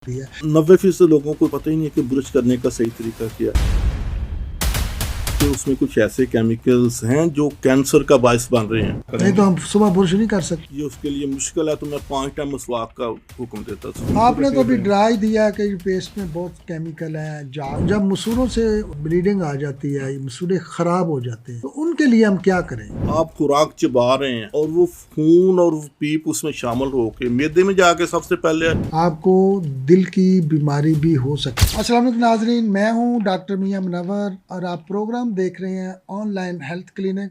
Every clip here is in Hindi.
है। 90% लोगों को पता ही नहीं है कि ब्रश करने का सही तरीका क्या है, कि उसमें कुछ ऐसे केमिकल्स हैं जो कैंसर का बायस बन रहे हैं। नहीं तो हम सुबह ब्रश नहीं कर सकते। ये उसके लिए मुश्किल है, तो मैं 5 टाइम मसवाक का हुक्म देता था। आपने तो अभी ड्राई दिया है कि पेस्ट में बहुत केमिकल है। जब मसूड़ों से ब्लीडिंग आ जाती है, मसूड़े खराब हो जाते हैं, तो उनके लिए हम क्या करें? आप खुराक चबा रहे हैं और वो खून और पीप उसमें शामिल होके मैदे में जाके सबसे पहले आपको दिल की बीमारी भी हो सकती है। अस्सलाम वालेकुम नाज़रीन, मैं हूं डॉक्टर मियां मुनव्वर और आप प्रोग्राम देख रहे हैं ऑनलाइन हेल्थ क्लिनिक।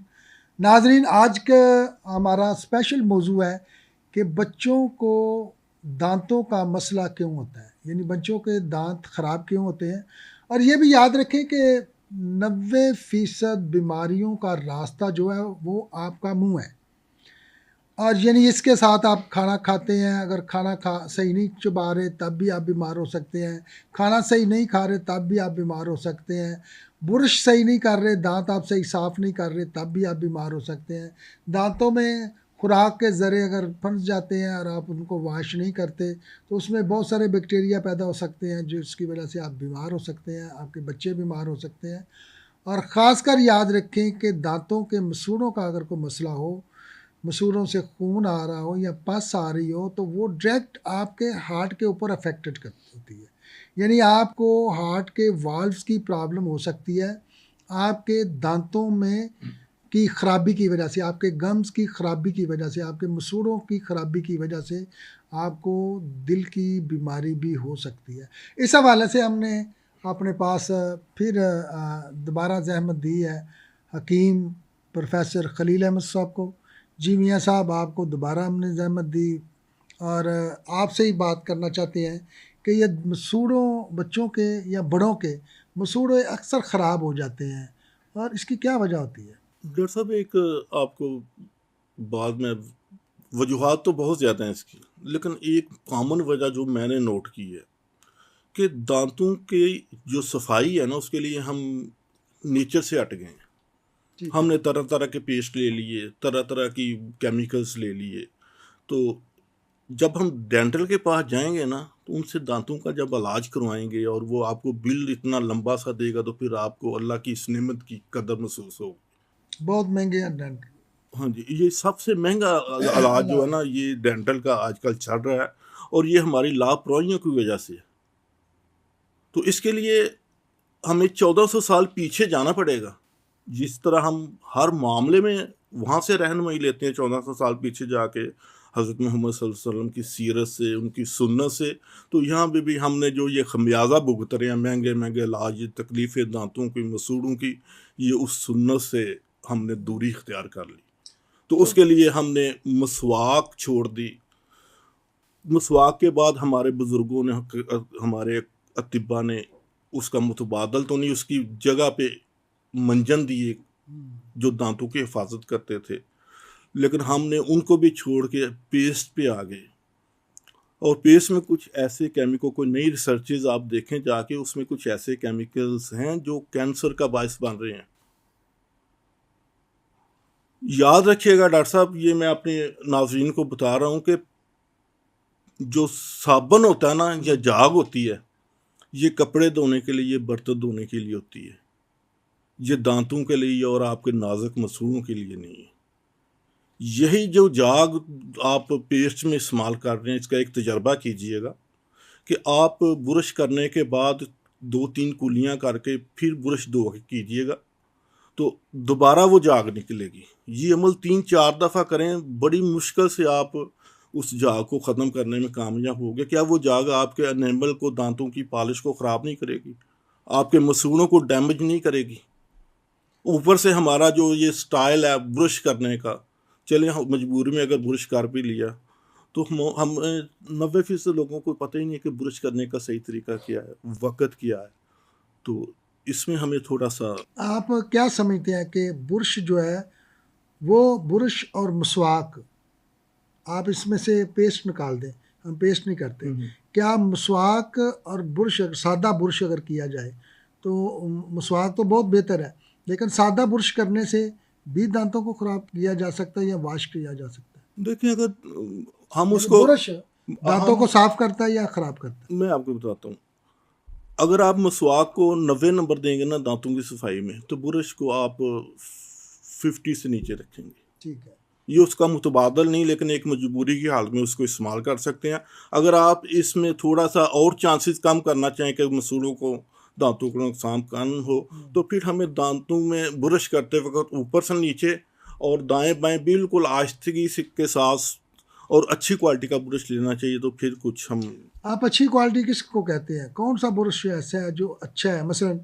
नाज़रीन, आज का हमारा स्पेशल मौजू है कि बच्चों को दांतों का मसला क्यों होता है, यानी बच्चों के दांत ख़राब क्यों होते हैं। और ये भी याद रखें कि 90% बीमारियों का रास्ता जो है वो आपका मुंह है। और यानी इसके साथ आप खाना खाते हैं, अगर खाना सही नहीं चबा रहे तब भी आप बीमार हो सकते हैं। खाना सही नहीं खा रहे तब भी आप बीमार हो सकते हैं। ब्रश सही नहीं कर रहे, दांत आप सही साफ़ नहीं कर रहे तब भी आप बीमार हो सकते हैं। दांतों में खुराक के ज़रिए अगर फंस जाते हैं और आप उनको वॉश नहीं करते तो उसमें बहुत सारे बैक्टीरिया पैदा हो सकते हैं, जिसकी वजह से आप बीमार हो सकते हैं, आपके बच्चे बीमार हो सकते हैं। और ख़ासकर याद रखें कि दांतों के मसूड़ों का अगर कोई मसला हो, मसूड़ों से खून आ रहा हो या पस आ रही हो, तो वो डायरेक्ट आपके हार्ट के ऊपर अफेक्टेड होती है। यानी आपको हार्ट के वाल्व्स की प्रॉब्लम हो सकती है, आपके दांतों में की ख़राबी की वजह से, आपके गम्स की ख़राबी की वजह से, आपके मसूड़ों की ख़राबी की वजह से आपको दिल की बीमारी भी हो सकती है। इस हवाले से हमने अपने पास फिर दोबारा ज़हमत दी है हकीम प्रोफेसर खलील अहमद साहब को। जी मियाँ साहब, आपको दोबारा हमने ज़हमत दी और आपसे ही बात करना चाहते हैं कि ये मसूड़ों, बच्चों के या बड़ों के मसूड़े अक्सर ख़राब हो जाते हैं और इसकी क्या वजह होती है? डॉक्टर साहब एक आपको बाद में वजूहात तो बहुत ज़्यादा हैं इसकी, लेकिन एक कॉमन वजह जो मैंने नोट की है कि दांतों की जो सफाई है ना, उसके लिए हम नेचर से हट गए हैं। हमने तरह तरह के पेस्ट ले लिए, तरह तरह की केमिकल्स ले लिए। तो जब हम डेंटल के पास जाएंगे ना, तो उनसे दांतों का जब इलाज करवाएंगे और वो आपको बिल इतना लंबा सा देगा, तो फिर आपको अल्लाह की इस नेमत की कदर महसूस होगी। बहुत महंगे हैं डेंटल। हाँ जी, ये सबसे महंगा इलाज जो है ना, ये डेंटल का आजकल चल रहा है, और ये हमारी लापरवाहियों की वजह से है। तो इसके लिए हमें 1400 साल पीछे जाना पड़ेगा। जिस तरह हम हर मामले में वहाँ से रहनुमाई लेते हैं 1400 साल पीछे जाके, हज़रत मोहम्मद सल्लल्लाहु अलैहि वसल्लम की सीरत से, उनकी सुन्नत से, तो यहाँ पे भी हमने जो ये खमियाजा भुगत रहे हैं, महंगे महंगे इलाज, तकलीफ़ें दांतों की, मसूड़ों की, ये उस सुन्नत से हमने दूरी इख्तियार कर ली। तो उसके लिए हमने मसवाक छोड़ दी। मसवाक के बाद हमारे बुज़ुर्गों ने, हमारे अतिबा ने उसका मुतबादल तो नहीं, उसकी जगह पे मंजन दिए जो दांतों की हिफाजत करते थे, लेकिन हमने उनको भी छोड़ के पेस्ट पे आ गए। और पेस्ट में कुछ ऐसे केमिकल, कोई नई रिसर्चेज आप देखें जाके, उसमें कुछ ऐसे केमिकल्स हैं जो कैंसर का बायस बन रहे हैं। याद रखिएगा डॉक्टर साहब, ये मैं अपने नाज़रीन को बता रहा हूँ कि जो साबुन होता है ना, या झाग होती है, ये कपड़े धोने के लिए, बर्तन धोने के लिए होती है। ये दांतों के लिए और आपके नाजुक मसूड़ों के लिए नहीं है। यही जो झाग आप पेस्ट में इस्तेमाल कर रहे हैं, इसका एक तजर्बा कीजिएगा कि आप ब्रश करने के बाद 2-3 कुलियाँ करके फिर ब्रश धो के कीजिएगा, तो दोबारा वो झाग निकलेगी। ये अमल 3-4 दफ़ा करें, बड़ी मुश्किल से आप उस झाग को ख़त्म करने में कामयाब होंगे। क्या वो झाग आपके एनेमल को, दांतों की पॉलिश को ख़राब नहीं करेगी, आपके मसूड़ों को डैमेज नहीं करेगी। ऊपर से हमारा जो ये स्टाइल है ब्रश करने का, चले हम मजबूरी में अगर ब्रश कर भी लिया, तो हम 90% लोगों को पता ही नहीं है कि ब्रश करने का सही तरीका क्या है, वक़्त क्या है। तो इसमें हमें थोड़ा सा, आप क्या समझते हैं कि बुरश जो है वो बुरश और मसवाक, आप इसमें से पेस्ट निकाल दें, हम पेस्ट नहीं करते, क्या मसवाक और बुरश, सादा बुरश अगर किया जाए तो मसवाक तो बहुत बेहतर है, लेकिन सादा बुरश करने से भी दांतों को ख़राब किया जा सकता है या वाश किया जा सकता है? देखिए, अगर हम उसको बुरश दांतों को साफ करता है या खराब करता है? मैं आपको बताता हूँ, अगर आप मसवाक को 90 नंबर देंगे ना दांतों की सफाई में, तो ब्रश को आप 50 से नीचे रखेंगे। ठीक है। ये उसका मुतबादल नहीं, लेकिन एक मजबूरी की हालत में उसको इस्तेमाल कर सकते हैं। अगर आप इसमें थोड़ा सा और चांसेस कम करना चाहें कि मसूड़ों को, दांतों को नुकसान कम हो, तो फिर हमें दांतों में ब्रश करते वक्त ऊपर से नीचे और दाएं बाएं बिल्कुल आहिस्तगी के साथ और अच्छी क्वालिटी का ब्रश लेना चाहिए। तो फिर कुछ हम आप अच्छी क्वालिटी किसको कहते हैं? कौन सा ब्रश ऐसा है जो अच्छा है? मसलन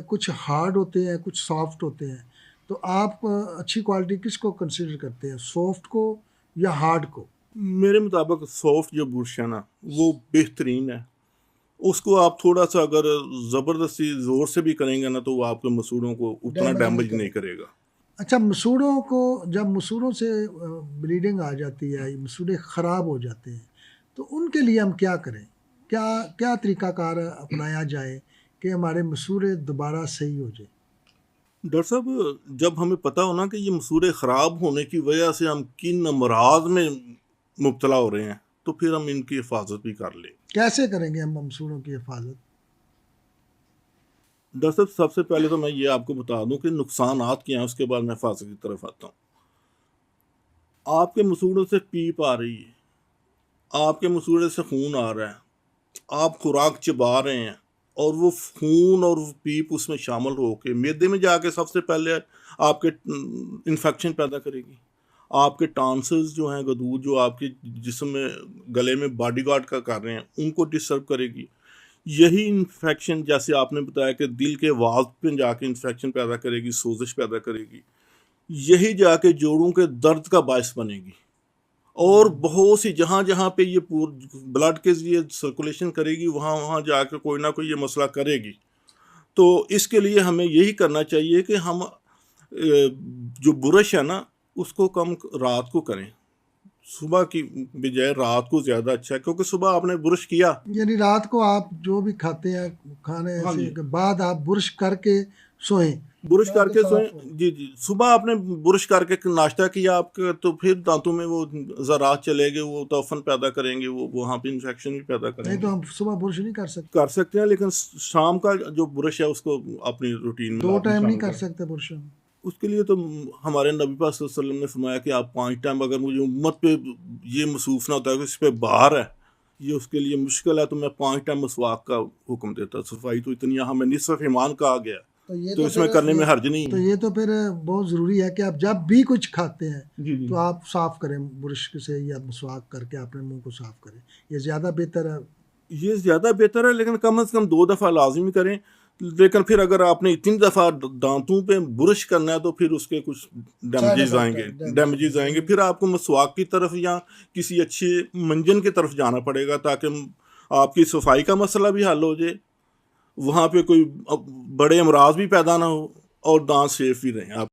कुछ हार्ड होते हैं, कुछ सॉफ्ट होते हैं, तो आप अच्छी क्वालिटी किसको कंसीडर करते हैं, सॉफ्ट को या हार्ड को? मेरे मुताबिक सॉफ्ट जो ब्रश है ना वो बेहतरीन है। उसको आप थोड़ा सा अगर ज़बरदस्ती ज़ोर से भी करेंगे ना तो वो आपके मसूड़ों को उतना डैमेज नहीं करेगा। अच्छा, मसूड़ों को, जब मसूड़ों से ब्लीडिंग आ जाती है, मसूड़े ख़राब हो जाते हैं, तो उनके लिए हम क्या करें? क्या क्या तरीक़ाकार अपनाया जाए कि हमारे मसूड़े दोबारा सही हो जाए? डॉक्टर साहब, जब हमें पता हो ना कि ये मसूड़े ख़राब होने की वजह से हम किन अमराज में मुब्तला हो रहे हैं, तो फिर हम इनकी हिफाजत भी कर लें। कैसे करेंगे हम मसूड़ों की हिफाजत? डॉक्टर साहब, सबसे पहले तो मैं ये आपको बता दूं कि नुकसानात क्या हैं, उसके बाद मैं हिफाजत की तरफ आता हूँ। आपके मसूड़ों से पीप आ रही है, आपके मसूड़े से खून आ रहा है, आप खुराक चबा रहे हैं और वो खून और वो पीप उसमें शामिल होकर मैदे में जाके सबसे पहले आपके इन्फेक्शन पैदा करेगी। आपके टॉन्सिल्स जो हैं, गदूद जो आपके जिस्म में गले में बॉडीगार्ड का कर रहे हैं, उनको डिस्टर्ब करेगी। यही इन्फेक्शन, जैसे आपने बताया कि दिल के वाल्व पे जाके इन्फेक्शन पैदा करेगी, सोजिश पैदा करेगी, यही जाके जोड़ों के दर्द का बायस बनेगी। और बहुत सी जहाँ जहाँ पे ये ब्लड के लिए सर्कुलेशन करेगी, वहाँ वहाँ जाके कोई ना कोई ये मसला करेगी। तो इसके लिए हमें यही करना चाहिए कि हम जो ब्रश है ना उसको कम रात को करें, सुबह की बजाय रात को ज़्यादा अच्छा है, क्योंकि सुबह आपने ब्रश किया, यानी रात को आप जो भी खाते हैं, खाने हाँ से जी, के बाद आप ब्रश करके सोएं, ब्रश दांत करके साफ सोएं। हो। जी जी, सुबह आपने ब्रश करके नाश्ता किया आपका, तो फिर दांतों में वो ज़रात चले गए, वो तोफन पैदा करेंगे, वो वहाँ पे इन्फेक्शन भी पैदा नहीं तो करेंगे। हम सुबह ब्रश नहीं कर सकते हैं, लेकिन शाम का जो ब्रश है उसको अपनी रूटीन में 2 लाजमी टाइम नहीं शामिल कर करें। सकते ब्रश हम? उसके लिए तो हमारे नबी पाक सल्लल्लाहु अलैहि वसल्लम ने फरमाया कि आप 5 टाइम, अगर मुझे उम्मत पे ये महसूस ना होता है कि इस पे भार है, ये उसके लिए मुश्किल है, तो मैं 5 टाइम मसवाक का हुक्म देता। सफाई तो इतनी हमें निसफ ईमान कहा गया, तो इसमें करने में हर्ज नहीं तो है। ये तो फिर बहुत ज़रूरी है कि आप जब भी कुछ खाते हैं जी जी, तो आप साफ़ करें ब्रश से या मसवाक करके अपने मुंह को साफ़ करें। ये ज़्यादा बेहतर है। ये ज़्यादा बेहतर है, लेकिन कम से कम 2 दफ़ा लाजमी करें। लेकिन फिर अगर आपने इतनी दफ़ा दांतों पे ब्रश करना है तो फिर उसके कुछ डैमेजेस आएंगे, फिर आपको मसवाक की तरफ या किसी अच्छे मंजन की तरफ जाना पड़ेगा, ताकि आपकी सफाई का मसला भी हल हो जाए, वहाँ पे कोई बड़े अमराज भी पैदा ना हो और दांत सेफ भी रहें आप।